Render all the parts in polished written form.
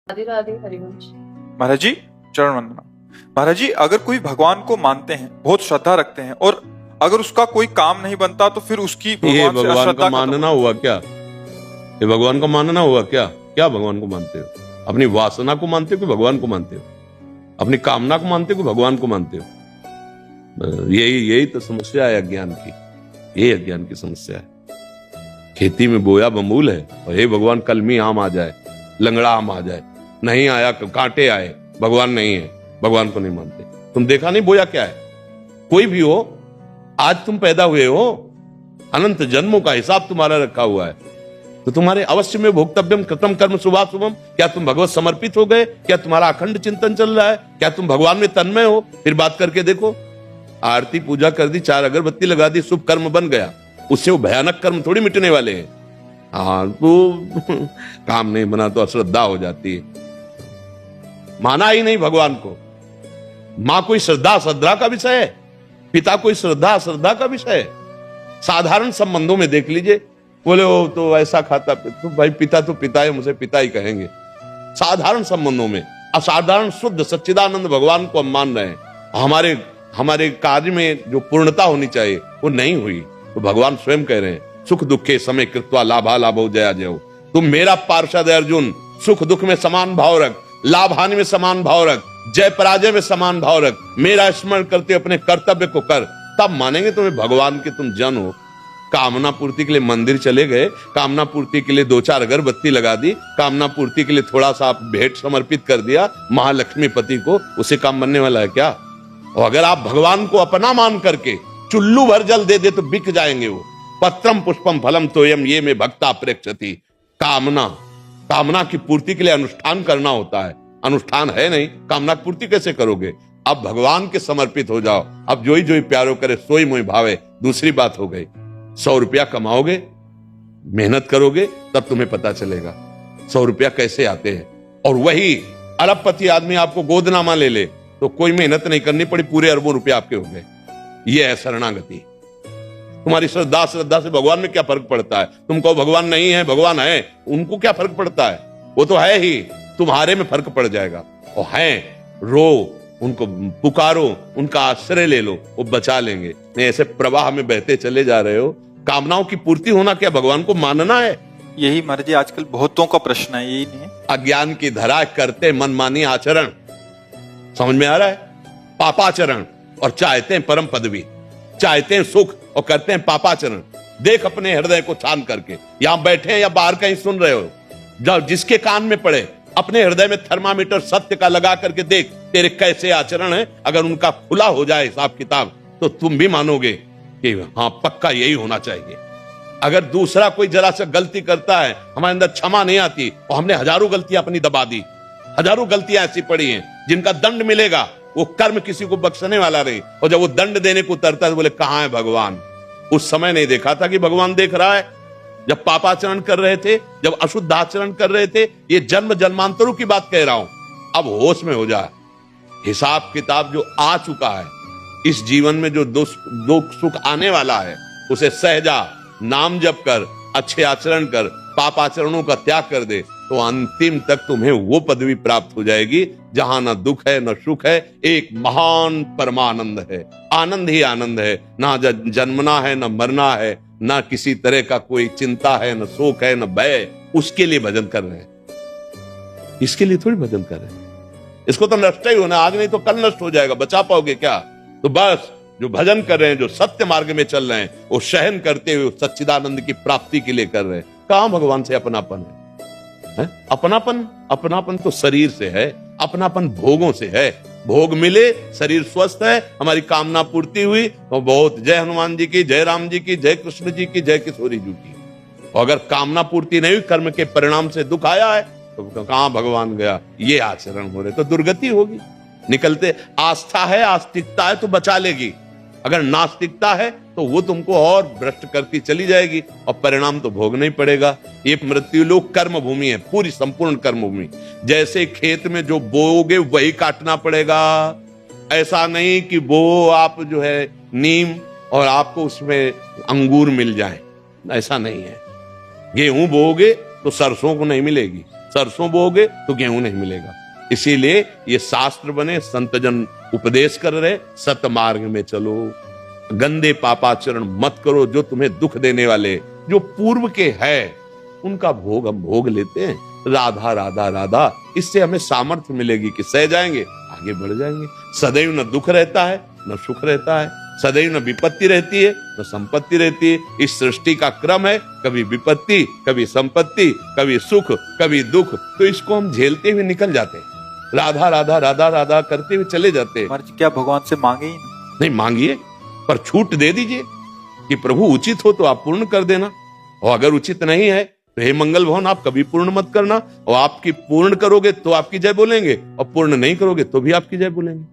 राधे राधे हरिवंश। महाराज जी, चरण वंदना। महाराज जी, अगर कोई भगवान को मानते हैं, बहुत श्रद्धा रखते हैं, और अगर उसका कोई काम नहीं बनता तो फिर उसकी ये भगवान से भगवान अश्रद्धा का मानना हुआ क्या? ये भगवान का मानना हुआ क्या? क्या भगवान को मानते हो? अपनी वासना को मानते हो कि भगवान को मानते हो? अपनी कामना को मानते हो कि भगवान को मानते हो? यही तो समस्या है अज्ञान की। यही अज्ञान की समस्या है। खेती में बोया बमूल है और हे भगवान कलमी आम आ जाए, लंगड़ा आम आ जाए, नहीं आया कांटे आए, भगवान नहीं है, भगवान को नहीं मानते। तुम देखा नहीं बोया क्या है? कोई भी हो, आज तुम पैदा हुए हो, अनंत जन्मों का हिसाब तुम्हारा रखा हुआ है, तो तुम्हारे अवश्य में भोक्तव्यम कृतम कर्म शुभाशुभम। क्या तुम भगवत समर्पित हो गए? क्या तुम्हारा अखंड चिंतन चल रहा है? क्या तुम भगवान में तन्मय हो? फिर बात करके देखो। आरती पूजा कर दी, 4 अगरबत्ती लगा दी, शुभ कर्म बन गया, उससे वो भयानक कर्म थोड़ी मिटने वाले हैं। हाँ, तो काम नहीं बना तो अश्रद्धा हो जाती है। माना ही नहीं भगवान को। मां कोई श्रद्धा श्रद्धा का विषय है, पिता कोई श्रद्धा श्रद्धा का विषय है। साधारण संबंधों में देख लीजिए, बोले वो तो ऐसा खाता, तो भाई पिता तो पिता है, मुझे पिता ही कहेंगे। साधारण संबंधों में असाधारण शुद्ध सच्चिदानंद भगवान को हम मान रहे हैं, हमारे कार्य में जो पूर्णता होनी चाहिए वो नहीं हुई, तो भगवान स्वयं कह रहे हैं सुख दुखे समय कृत्वा लाभा लाभो जया जयो। तुम मेरा पार्षद अर्जुन, सुख दुख में समान भाव रख, लाभ हानि में समान भाव रख, जय पराजय में समान भाव रख, मेरा स्मरण करते अपने कर्तव्य को कर, तब मानेंगे तुम्हें भगवान के तुम जन हो। कामना पूर्ति के लिए मंदिर चले गए, कामना पूर्ति के लिए 2-4 अगरबत्ती लगा दी, कामना पूर्ति के लिए थोड़ा सा भेंट समर्पित कर दिया महालक्ष्मी पति को, उसे काम बनने वाला है क्या? और अगर आप भगवान को अपना मान करके चुल्लू भर जल दे दे तो बिक जाएंगे वो। पत्रम पुष्पम फलम तोयम ये में भक्ता प्रेक्षति। कामना की पूर्ति के लिए अनुष्ठान करना होता है, अनुष्ठान है नहीं, कामना की पूर्ति कैसे करोगे? अब भगवान के समर्पित हो जाओ। अब जोई जोई प्यारो करे सोई मोई भावे। दूसरी बात हो गई, 100 रुपया कमाओगे, मेहनत करोगे, तब तुम्हें पता चलेगा 100 रुपया कैसे आते हैं। और वही अरबपति आदमी आपको गोदनामा ले ले तो कोई मेहनत नहीं करनी पड़ी, पूरे अरबों रुपए आपके हो गए। ये है शरणागति। तुम्हारी श्रद्धा से भगवान में क्या फर्क पड़ता है? तुम कहो भगवान नहीं है, भगवान है, उनको क्या फर्क पड़ता है? वो तो है ही, तुम्हारे में फर्क पड़ जाएगा। और है, रो, उनको पुकारो, उनका आश्रय ले लो, वो बचा लेंगे। नहीं ऐसे प्रवाह में बहते चले जा रहे हो। कामनाओं की पूर्ति होना क्या भगवान को मानना है? यही महाराज जी आजकल बहुतों का प्रश्न है, यही नहीं है। अज्ञान की धरा करते मनमानी आचरण, समझ में आ रहा है? पापाचरण, और चाहते हैं परम पदवी, चाहते हैं सुख और करते हैं पापाचरण। देख अपने हृदय को छान करके, यहां बैठे हैं या बाहर कहीं सुन रहे हो, जब जिसके कान में पड़े अपने हृदय में थर्मामीटर सत्य का लगा करके देख तेरे कैसे आचरण है। अगर उनका खुला हो जाए हिसाब किताब तो तुम भी मानोगे कि हाँ पक्का यही होना चाहिए। अगर दूसरा कोई जरा सा गलती करता है, हमारे अंदर क्षमा नहीं आती, और हमने हजारों गलतियां अपनी दबा दी, हजारों गलतियां ऐसी पड़ी हैं जिनका दंड मिलेगा, वो कर्म किसी को बख्शने वाला नहीं। और जब वो दंड देने को उतरता है तो बोले कहां है भगवान? उस समय नहीं देखा था कि भगवान देख रहा है। जब पापाचरण कर रहे थे, जब अशुद्ध आचरण कर रहे थे, ये जन्म जन्मांतरों की बात कह रहा हूं। अब होश में हो जाए। हिसाब किताब जो आ चुका है, इस जीवन में जो दुख सुख आने वाला है, उसे सहजा, नाम जप कर, अच्छे आचरण कर, पाप आचरणों का त्याग कर दे, तो अंतिम तक तुम्हें वो पदवी प्राप्त हो जाएगी जहां न दुख है न सुख है, एक महान परमानंद है। आनंद ही आनंद है, ना जन्मना है न मरना है, ना किसी तरह का कोई चिंता है, न शोक है, न भय। उसके लिए भजन कर रहे हैं, इसके लिए थोड़ी भजन कर रहे हैं। इसको तो नष्ट ही होना, आज नहीं तो कल नष्ट हो जाएगा, बचा पाओगे क्या? तो बस जो भजन कर रहे हैं, जो सत्य मार्ग में चल रहे हैं, वो सहन करते हुए सच्चिदानंद की प्राप्ति के लिए कर रहे हैं। कहां भगवान से अपनापन है? अपनापन तो शरीर से है, अपनापन भोगों से है। भोग मिले, शरीर स्वस्थ है, हमारी कामना पूर्ति हुई, तो बहुत जय हनुमान जी की, जय राम जी की, जय कृष्ण जी की, जय किशोरी जी की। और अगर कामना पूर्ति नहीं हुई, कर्म के परिणाम से दुख आया है, तो कहां भगवान गया? ये आचरण हो रहे तो दुर्गति होगी। निकलते आस्था है, आस्तिकता है तो बचा लेगी, अगर नास्तिकता है तो वो तुमको और भ्रष्ट करती चली जाएगी, और परिणाम तो भोगना ही पड़ेगा। ये मृत्यु लोक कर्म भूमि है, पूरी संपूर्ण कर्म भूमि। जैसे खेत में जो बोओगे वही काटना पड़ेगा। ऐसा नहीं कि बो आप जो है नीम और आपको उसमें अंगूर मिल जाए, ऐसा नहीं है। गेहूं बोओगे तो सरसों को नहीं मिलेगी, सरसों बोओगे तो गेहूं नहीं मिलेगा। इसीलिए ये शास्त्र बने, संतजन उपदेश कर रहे, सत मार्ग में चलो, गंदे पापाचरण मत करो, जो तुम्हें दुख देने वाले, जो पूर्व के है उनका भोग हम भोग लेते हैं। राधा राधा राधा, इससे हमें सामर्थ्य मिलेगी कि सह जाएंगे, आगे बढ़ जाएंगे। सदैव न दुख रहता है न सुख रहता है, सदैव न विपत्ति रहती है न संपत्ति रहती है। इस सृष्टि का क्रम है, कभी विपत्ति, कभी संपत्ति, कभी सुख, कभी दुख, तो इसको हम झेलते हुए निकल जाते हैं। राधा राधा राधा राधा करते हुए चले जाते हैं। महाराज जी क्या भगवान से मांगे ही नहीं? मांगिए, पर छूट दे दीजिए कि प्रभु उचित हो तो आप पूर्ण कर देना, और अगर उचित नहीं है तो हे मंगल भवन आप कभी पूर्ण मत करना, और आपकी पूर्ण करोगे तो आपकी जय बोलेंगे, और पूर्ण नहीं करोगे तो भी आपकी जय बोलेंगे।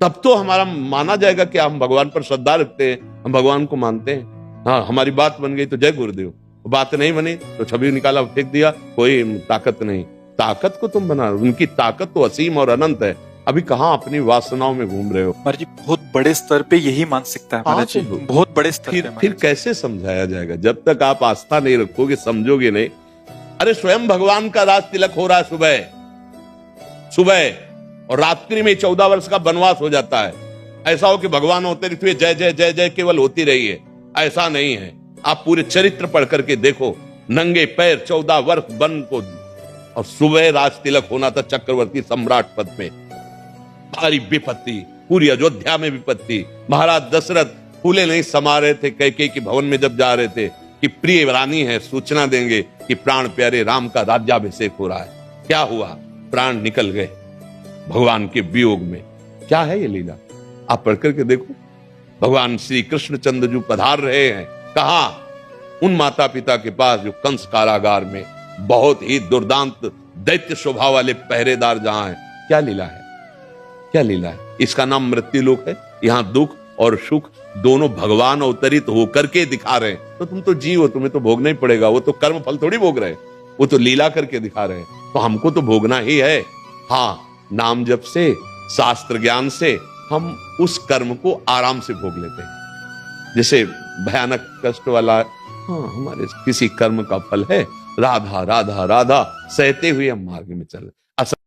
तब तो हमारा माना जाएगा कि हम भगवान पर श्रद्धा रखते हैं, हम भगवान को मानते हैं। हाँ, हमारी बात बन गई तो जय गुरुदेव, बात नहीं बनी तो छवि निकाला फेंक दिया, कोई ताकत नहीं। ताकत को तुम बना, उनकी ताकत तो असीम और अनंत है। अभी कहाँ अपनी वासनाओं में घूम रहे हो। महाराज जी बहुत बड़े स्तर पे यही मानसिकता है महाराज जी, तो बहुत बड़े स्तर पे। फिर कैसे समझाया जाएगा जब तक आप आस्था नहीं रखोगे, समझोगे नहीं। अरे स्वयं भगवान का राज तिलक हो रहा है सुबह सुबह, और रात्रि में 14 वर्ष का वनवास हो जाता है। ऐसा हो कि भगवान होते रहते हुए जय जय जय जय केवल होती रही है, ऐसा नहीं है। आप पूरे चरित्र पढ़ करके देखो, नंगे पैर 14 वर्ष वन को, और सुबह राज तिलक होना था चक्रवर्ती सम्राट पद में। भारी विपत्ति, पूरी अयोध्या में विपत्ति। महाराज दशरथ फूले नहीं समा रहे थे कैकेयी के भवन में जब जा रहे थे कि प्रिय रानी है, सूचना देंगे कि प्राण प्यारे राम का राज्याभिषेक हो रहा है। क्या हुआ? प्राण निकल गए भगवान के वियोग में। क्या है ये लीला? आप पढ़ करके देखो। भगवान श्री कृष्णचंद्र जो पधार रहे हैं, कहा? उन माता पिता के पास जो कंस कारागार में बहुत ही दुर्दांत दैत्य स्वभाव वाले पहरेदार जहां हैं। क्या लीला है? क्या लीला है? इसका नाम मृत्युलोक है। यहां दुख और सुख दोनों भगवान अवतरित होकर के दिखा रहे हैं। तो तुम तो जीव हो, तुम्हें तो भोगना ही पड़ेगा। वो तो कर्म फल थोड़ी भोग रहे हैं, वो तो लीला करके दिखा रहे हैं। तो हमको तो भोगना ही है। हाँ, नाम जप से, शास्त्र ज्ञान से हम उस कर्म को आराम से भोग लेते हैं। जैसे भयानक कष्ट वाला, हाँ, हमारे किसी कर्म का फल है। राधा राधा राधा सहते हुए हम मार्ग में चल रहे।